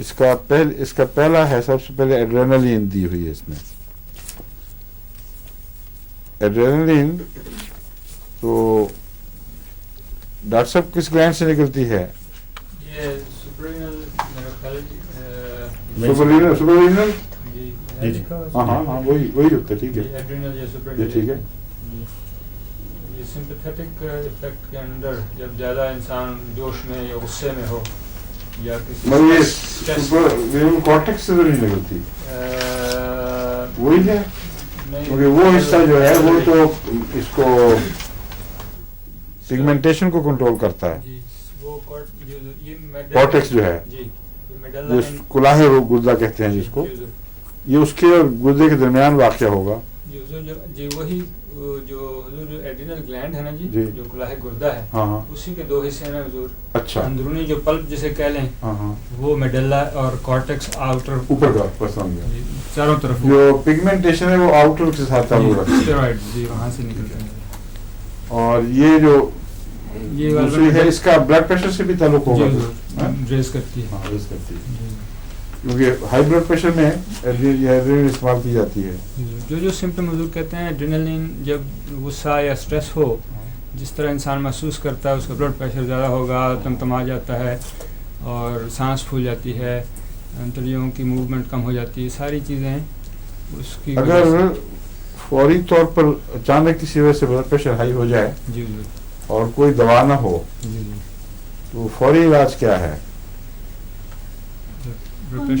اس کا پہلا ہے سب سے پہلے ایڈرینلین دی ہوئی ہے اس میں. ایڈرینلین تو ڈاکٹر صاحب کس گلینڈ سے نکلتی ہے؟ یہ سپرینل میرا خیال سپرینل. جی جی ہاں وہی ہوتا ہے. ٹھیک ہے ایڈرینل یا سپرینل. یہ ٹھیک ہے. یہ سمپیتھیٹک افیکٹ کے اندر جب زیادہ انسان جوش میں یا غصے میں ہو یا کسی کارٹیکس سے تو نہیں نکلتی. وہی ہے کیونکہ وہ حصہ جو ہے وہ تو اس کو پگمنٹیشن کو کنٹرول کرتا ہے. کارٹیکس جو ہے جو کلاہ گردہ کہتے ہیں جس کو, یہ اس کے اور گردے کے درمیان واقع ہوگا. جی وہی جو ایڈرینل گلینڈ ہے نا جی, جو کلاہ گردہ ہے, ہاں اسی کے دو حصے ہیں حضور. اچھا. اندرونی جو پلپ جسے کہہ لیں وہ میڈلا اور کارٹیکس آؤٹر اوپر کا پسند ہے, چاروں طرف. جو پگمنٹیشن ہے وہ آؤٹر کے ساتھ تعلق رکھتا ہے. اسٹیرائڈ جی وہاں سے نکلتے ہیں. اور یہ جو دوسری ہے اس کا بلڈ پریشر سے بھی تعلق ہوگا. ریز کرتی ہے. ہاں ریز کرتی ہے کیونکہ ہائی بلڈ پریشر میں ایڈرینلین استعمال کی جاتی ہے. جو سمپٹم حضور کہتے ہیں ایڈرینلین جب غصہ یا اسٹریس ہو, جس طرح انسان محسوس کرتا ہے اس کا بلڈ پریشر زیادہ ہوگا, تمتما جاتا ہے اور سانس پھول جاتی ہے, انتڑیوں کی موومنٹ کم ہو جاتی ہے, ساری چیزیں اس کی. اگر فوری طور پر اچانک کسی وجہ سے بلڈ پریشر ہائی ہو جائے جی اور کوئی دوا نہ ہو تو فوری علاج کیا ہے؟ اس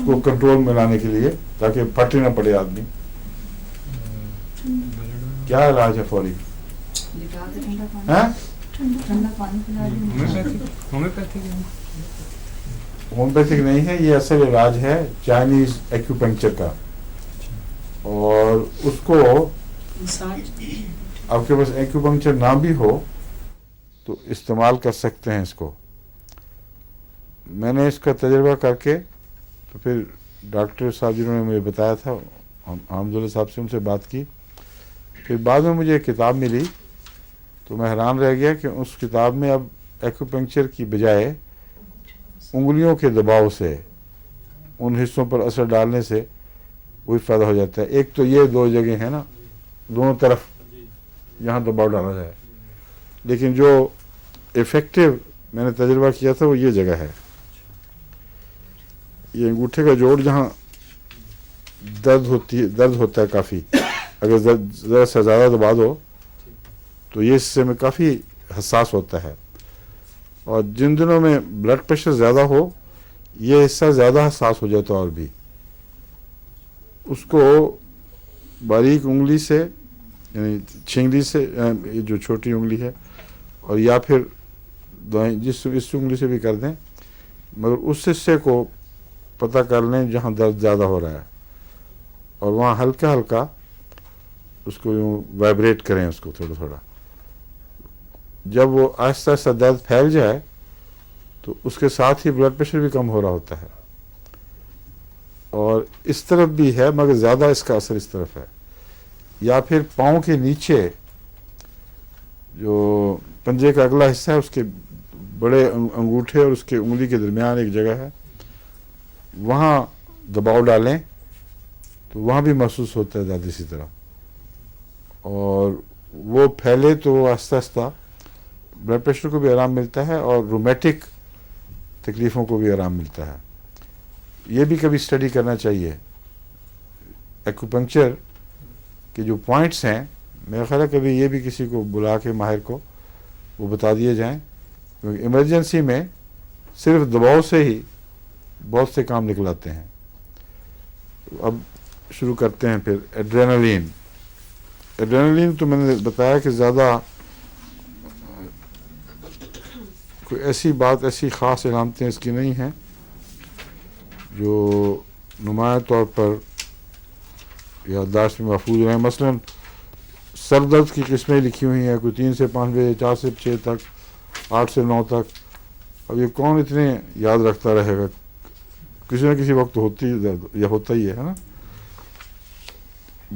کو کنٹرول میں لانے کے لیے تاکہ پھٹ نہ پڑے آدمی, کیا علاج ہے فوری؟ ہومیوپیتھک نہیں ہے, یہ اصل علاج ہے چائنیز ایکوپنکچر کا. اور اس کو آپ کے پاس ایکوپنکچر نہ بھی ہو تو استعمال کر سکتے ہیں اس کو. میں نے اس کا تجربہ کر کے تو پھر ڈاکٹر صاحب جنہوں نے مجھے بتایا تھا, حمداللہ صاحب سے ان سے بات کی, پھر بعد میں مجھے ایک کتاب ملی تو میں حیران رہ گیا کہ اس کتاب میں اب ایکوپنکچر کی بجائے انگلیوں کے دباؤ سے ان حصوں پر اثر ڈالنے سے وہی فائدہ ہو جاتا ہے. ایک تو یہ دو جگہ ہیں نا, دونوں طرف یہاں دباؤ ڈالا جائے, لیکن جو افیکٹو میں نے تجربہ کیا تھا وہ یہ جگہ ہے, یہ انگوٹھے کا جوڑ جہاں درد ہوتا ہے کافی, اگر ذرا سے زیادہ دبا دو تو یہ حصے میں کافی حساس ہوتا ہے, اور جن دنوں میں بلڈ پریشر زیادہ ہو یہ حصہ زیادہ حساس ہو جاتا ہے. اور بھی اس کو باریک انگلی سے یعنی چھنگلی سے, یہ جو چھوٹی انگلی ہے, اور یا پھر اس انگلی سے بھی کر دیں, مگر اس حصے کو پتہ کر لیں جہاں درد زیادہ ہو رہا ہے, اور وہاں ہلکا ہلکا اس کو یوں وائبریٹ کریں اس کو تھوڑا تھوڑا. جب وہ آہستہ آہستہ درد پھیل جائے تو اس کے ساتھ ہی بلڈ پریشر بھی کم ہو رہا ہوتا ہے. اور اس طرف بھی ہے مگر زیادہ اس کا اثر اس طرف ہے. یا پھر پاؤں کے نیچے جو پنجے کا اگلا حصہ ہے اس کے بڑے انگوٹھے اور اس کے انگلی کے درمیان ایک جگہ ہے, وہاں دباؤ ڈالیں تو وہاں بھی محسوس ہوتا ہے زیادہ اسی طرح, اور وہ پھیلے تو آہستہ آہستہ بلڈ پریشر کو بھی آرام ملتا ہے اور رومیٹک تکلیفوں کو بھی آرام ملتا ہے. یہ بھی کبھی اسٹڈی کرنا چاہیے. ایکوپنکچر کے جو پوائنٹس ہیں میرا خیال ہے کبھی یہ بھی کسی کو بلا کے ماہر کو وہ بتا دیے جائیں, کیونکہ ایمرجنسی میں صرف دباؤ سے ہی بہت سے کام نکلاتے ہیں. اب شروع کرتے ہیں پھر ایڈرینلین. ایڈرینلین تو میں نے بتایا کہ زیادہ کوئی ایسی خاص علامتیں اس کی نہیں ہیں جو نمایاں طور پر یادداشت میں محفوظ رہیں. مثلاً سر درد کی قسمیں لکھی ہوئی ہیں, کوئی 3 سے 5 بجے, 4 سے 6 تک, 8 سے 9 تک. اب یہ کون اتنے یاد رکھتا رہے گا, کسی نہ کسی وقت ہوتی یا ہوتا ہی ہے نا.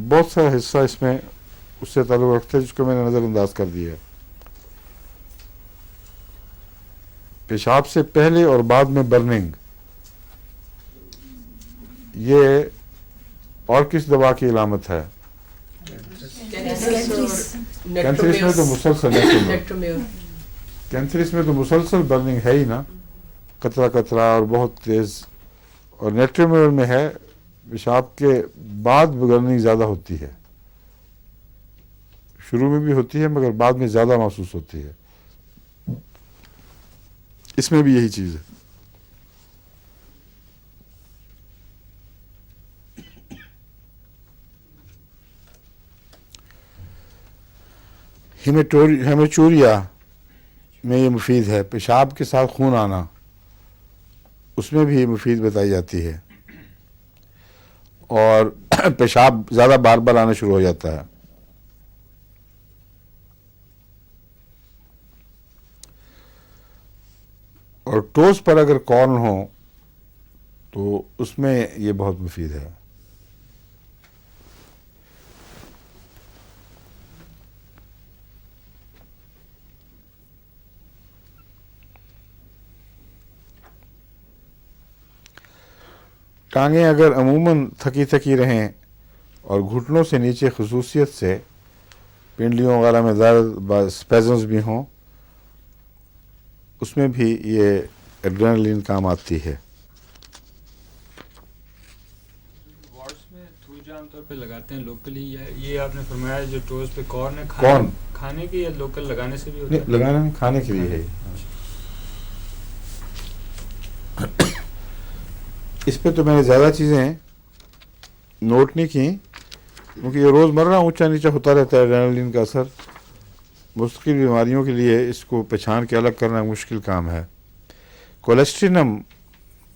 بہت سارا حصہ اس میں اس سے تعلق رکھتا ہے جس کو میں نے نظر انداز کر دیا ہے. پیشاب سے پہلے اور بعد میں برننگ، یہ اور کس دوا کی علامت ہے؟ کینسرس میں تو مسلسل کینسرس میں تو مسلسل برننگ ہے ہی نا، قطرہ قطرہ اور بہت تیز. اور نیٹریمیور میں ہے پیشاب کے بعد برننگ زیادہ ہوتی ہے، شروع میں بھی ہوتی ہے مگر بعد میں زیادہ محسوس ہوتی ہے. اس میں بھی یہی چیز ہے. ہیمیچوریا میں یہ مفید ہے، پیشاب کے ساتھ خون آنا، اس میں بھی یہ مفید بتائی جاتی ہے. اور پیشاب زیادہ بار بار آنا شروع ہو جاتا ہے. اور ٹوز پر اگر کارن ہو تو اس میں یہ بہت مفید ہے. ٹانگیں اگر عموماً تھکی تھکی رہیں اور گھٹنوں سے نیچے خصوصیت سے پنڈلیوں وغیرہ میں درد اسپیزمز بھی ہوں، اس میں بھی یہ ایڈرینلین کام آتی ہے. وارڈز میں تھوجا عام طور پہ لگاتے ہیں لوکلی، یہ آپ نے فرمایا جو ٹوز پہ کارن ہے کھانے کی یا لوکل لگانے سے بھی ہوتا ہے؟ لگانا کھانے کے لیے ہے. اس پہ تو میں نے زیادہ چیزیں نوٹ نہیں کی کیونکہ یہ روزمرہ اونچا نیچا ہوتا رہتا ہے ایڈرینلین کا اثر. مستقل بیماریوں کے لیے اس کو پہچان کے الگ کرنا مشکل کام ہے. کولیسٹرینم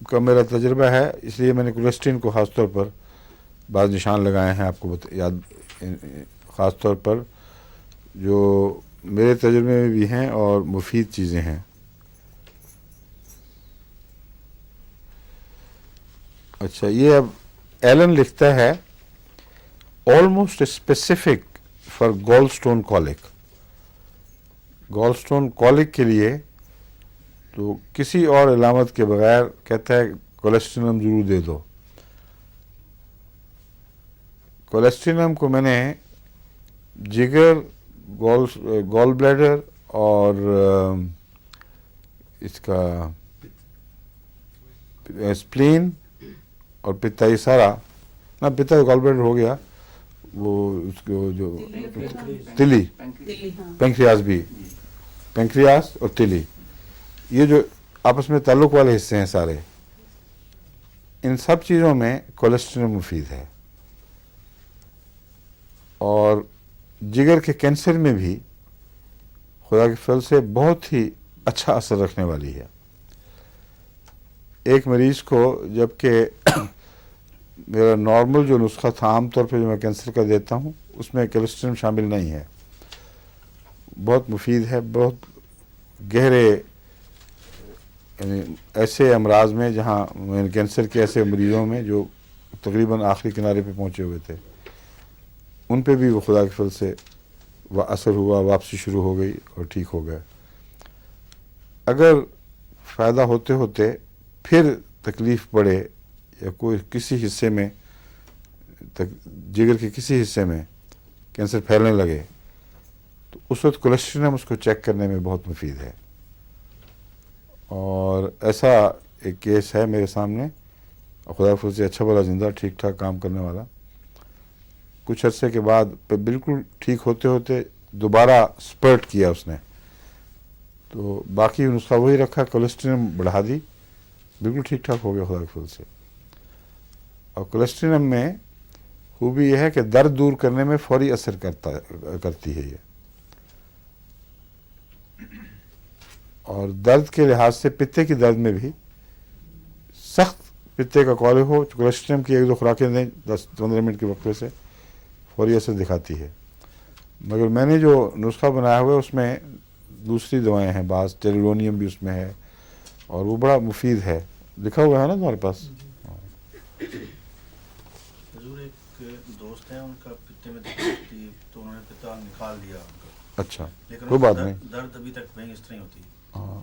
کا میرا تجربہ ہے، اس لیے میں نے کولیسٹرین کو خاص طور پر بعض نشان لگائے ہیں، آپ کو یاد، خاص طور پر جو میرے تجربے میں بھی ہیں اور مفید چیزیں ہیں. اچھا، یہ اب ایلن لکھتا ہے آلموسٹ اسپیسیفک فار گال اسٹون کولک. گال اسٹون کولک کے لیے تو کسی اور علامت کے بغیر کہتا ہے کولیسٹرینم ضرور دے دو. کولیسٹرینم کو میں نے جگر، گال بلیڈر اور اس کا اسپلین اور پتا، یہ سارا نہ پتا گال بلیڈر ہو گیا، وہ اس کو جو تلی، پینکریاس بھی، پینکریاس اور تلی، یہ جو آپس میں تعلق والے حصے ہیں سارے، ان سب چیزوں میں کولیسٹرول مفید ہے. اور جگر کے کینسر میں بھی خدا کے فضل سے بہت ہی اچھا اثر رکھنے والی ہے. ایک مریض کو، جبکہ میرا نارمل جو نسخہ تھا عام طور پہ جو میں کینسر کا دیتا ہوں اس میں کولیسٹرول شامل نہیں ہے، بہت مفید ہے. بہت گہرے، یعنی ایسے امراض میں جہاں کینسر کے ایسے مریضوں میں جو تقریباً آخری کنارے پہ پہنچے ہوئے تھے، ان پہ بھی وہ خدا کے فضل سے اثر ہوا، واپسی شروع ہو گئی اور ٹھیک ہو گئے. اگر فائدہ ہوتے ہوتے پھر تکلیف پڑے یا کوئی کسی حصے میں، جگر کے کسی حصے میں کینسر پھیلنے لگے، تو اس وقت کولیسٹرول اس کو چیک کرنے میں بہت مفید ہے. اور ایسا ایک کیس ہے میرے سامنے، خدا فضل سے اچھا بھلا زندہ ٹھیک ٹھاک کام کرنے والا، کچھ عرصے کے بعد بالکل ٹھیک ہوتے ہوتے دوبارہ سپرٹ کیا اس نے، تو باقی نسخہ وہی رکھا، کولیسٹرول بڑھا دی، بالکل ٹھیک ٹھاک ہو گیا خدا کے فضل سے. اور کولیسٹرول میں خوبی یہ ہے کہ درد دور کرنے میں فوری اثر کرتی ہے یہ، اور درد کے لحاظ سے پتے کی درد میں بھی سخت پتے کا کالک ہو، کولیسٹرول کی 1-2 خوراکیں دیں 10-15 منٹ کے وقفے سے فوری اثر دکھاتی ہے. مگر میں نے جو نسخہ بنایا ہوا ہے اس میں دوسری دوائیں ہیں، بعض ٹیلیڈونیم بھی اس میں ہے، اور وہ بڑا مفید ہے، لکھا ہوا ہے نا تمہارے پاس. حضور ایک دوست ہیں، ان کا پتے میں تکلیف تھی تو انہوں نے پتا نکال دیا ان کا. اچھا، لیکن کوئی بات نہیں، درد ابھی تک وہیں اس طرح ہوتی ہے. ہاں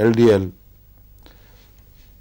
LDL,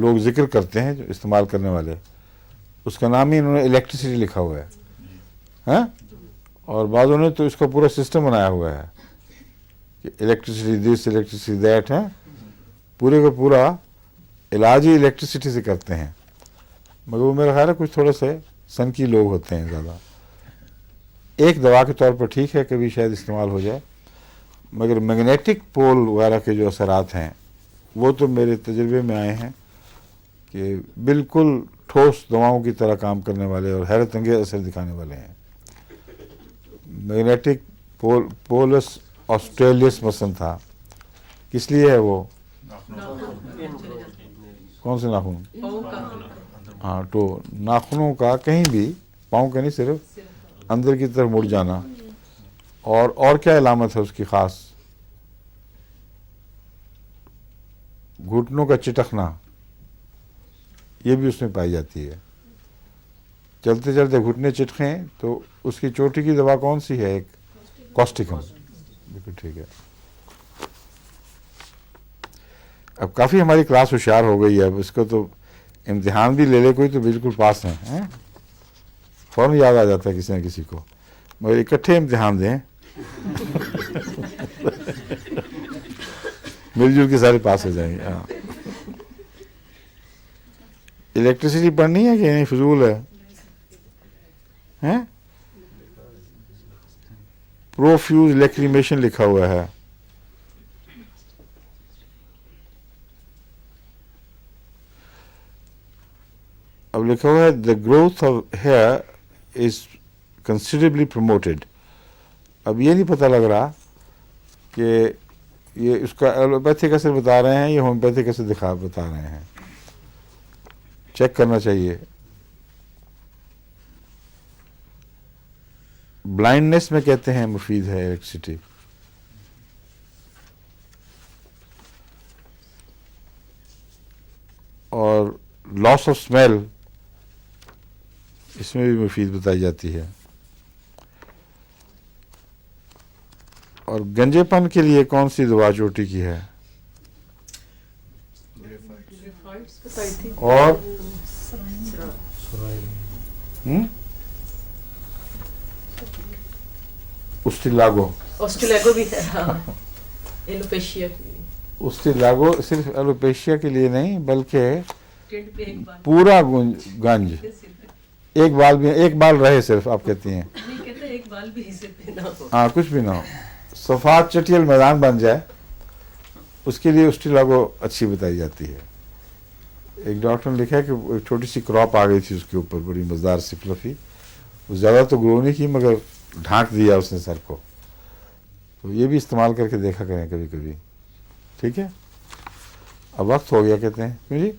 لوگ ذکر کرتے ہیں جو استعمال کرنے والے, اس کا نام ہی انہوں نے الیکٹریسٹی لکھا ہوا ہے ہاں, اور بعضوں نے تو اس کا پورا سسٹم بنایا ہوا ہے کہ الیکٹریسٹی دس الیکٹریسٹی دیٹ ہے, پورے کا پورا علاج ہی الیکٹریسٹی سے کرتے ہیں. مگر وہ میرا خیال ہے کچھ تھوڑے سے سنکی لوگ ہوتے ہیں زیادہ. ایک دوا کے طور پر ٹھیک ہے کبھی شاید استعمال ہو جائے, مگر میگنیٹک پول وغیرہ کے جو اثرات ہیں وہ تو میرے تجربے میں آئے ہیں کہ بالکل ٹھوس دواؤں کی طرح کام کرنے والے اور حیرت انگیز اثر دکھانے والے ہیں. میگنیٹک پولس آسٹریلیس مثلاً تھا, کس لیے ہے وہ, کون سے ناخن, ہاں تو ناخنوں کا کہیں بھی, پاؤں کا نہیں صرف اندر کی طرف مڑ جانا, اور کیا علامت ہے اس کی خاص, گھٹنوں کا چٹکنا, یہ بھی اس میں پائی جاتی ہے. چلتے چلتے گھٹنے چٹکیں تو اس کی چوٹی کی دوا کون سی ہے, ایک کاسٹیکم. بالکل ٹھیک ہے. اب کافی ہماری کلاس ہوشیار ہو گئی ہے, اب اس کو تو امتحان بھی لے لے کوئی تو بالکل پاس ہیں, فوراً یاد آ جاتا ہے کسی نہ کسی کو, مگر اکٹھے امتحان دیں مل جل کے سارے پاس ہو جائیں گے. ہاں, الیکٹریسٹی پڑھنی ہے کہ نہیں, فضول ہے, پروفیوز لیکریمیشن لکھا ہوا ہے. اب لکھا ہوا ہے the growth of here is considerably promoted. اب یہ نہیں پتہ لگ رہا کہ یہ اس کا ایلوپیتھک اثر بتا رہے ہیں یا ہومیوپیتھک اثر بتا رہے ہیں, چیک کرنا چاہیے. بلائنڈنس میں کہتے ہیں مفید ہے الیکٹریسٹی, اور لاس آف اسمیل اس میں بھی مفید بتائی جاتی ہے. اور گنجے پن کے لیے کون سی دوا چوٹی کی ہے, اور اسٹیلاگو بھی ہے, ایلوپیشیا اسٹیلاگو صرف ایلوپیشیا کے لیے نہیں بلکہ پورا گنج, ایک بال رہے صرف, آپ کہتی ہیں ایک بال بھی ہاں کچھ بھی نہ ہو, صفات چٹیل میدان بن جائے, اس کے لیے اسٹیلاگو اچھی بتائی جاتی ہے. ایک ڈاکٹر نے لکھا ہے کہ ایک چھوٹی سی کراپ آ گئی تھی اس کے اوپر, بڑی مزدار سی فلفی, وہ زیادہ تو گرو نہیں کی مگر ڈھانک دیا اس نے سر کو. تو یہ بھی استعمال کر کے دیکھا کریں کبھی کبھی, ٹھیک ہے. اب وقت ہو گیا کہتے ہیں, کیوں جی,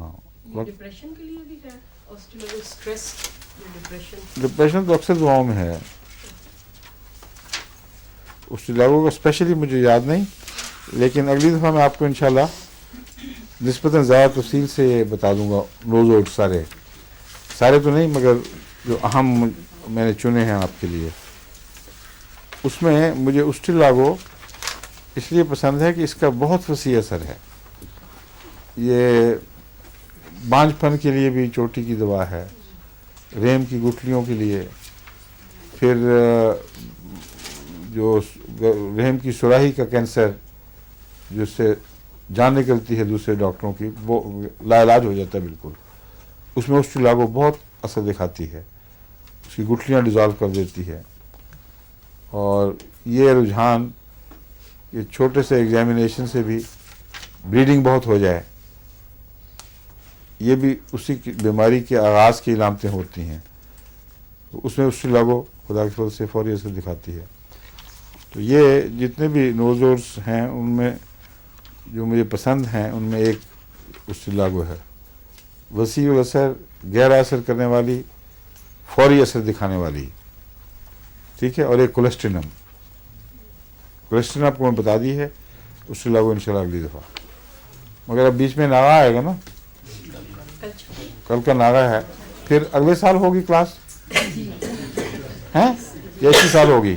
ہاں ڈپریشن کے لیے بھی ہے, اسٹریس ڈپریشن تو اکثر دعاؤں میں ہے. اس لاگو کا اسپیشلی مجھے یاد نہیں, لیکن اگلی دفعہ میں آپ کو انشاءاللہ نسبتاً زیادہ تفصیل سے یہ بتا دوں گا. نوزوڈ سارے تو نہیں مگر جو اہم میں نے چنے ہیں آپ کے لیے. اس میں مجھے اسٹیلاگو اس لیے پسند ہے کہ اس کا بہت وسیع اثر ہے. یہ بانجھ پن کے لیے بھی چوٹی کی دوا ہے, رحم کی گٹھلیوں کے لیے, پھر جو رحم کی سراہی کا کینسر جس سے جان نکلتی ہے دوسرے ڈاکٹروں کی, وہ لا علاج ہو جاتا ہے بالکل. اس میں اسٹیلاگو بہت اثر دکھاتی ہے, اس کی گٹھلیاں ڈیزالو کر دیتی ہے. اور یہ رجحان یہ چھوٹے سے ایگزامینیشن سے بھی بلیڈنگ بہت ہو جائے, یہ بھی اسی کی بیماری کے آغاز کی علامتیں ہوتی ہیں. اس میں اسٹیلاگو خدا کے فضل سے فوری اثر دکھاتی ہے. تو یہ جتنے بھی نوزورس ہیں ان میں جو مجھے پسند ہیں ان میں ایک اسٹیلاگو ہے, وسیع اثر, گہرا اثر کرنے والی, فوری اثر دکھانے والی, ٹھیک ہے. اور ایک کولیسٹرینم آپ کو میں بتا دی ہے, اسٹیلاگو انشاءاللہ اگلی دفعہ. مگر اب بیچ میں ناغا آئے گا نا, کل کا ناغا ہے, پھر اگلے سال ہوگی کلاس ہیں یا اسی سال ہوگی,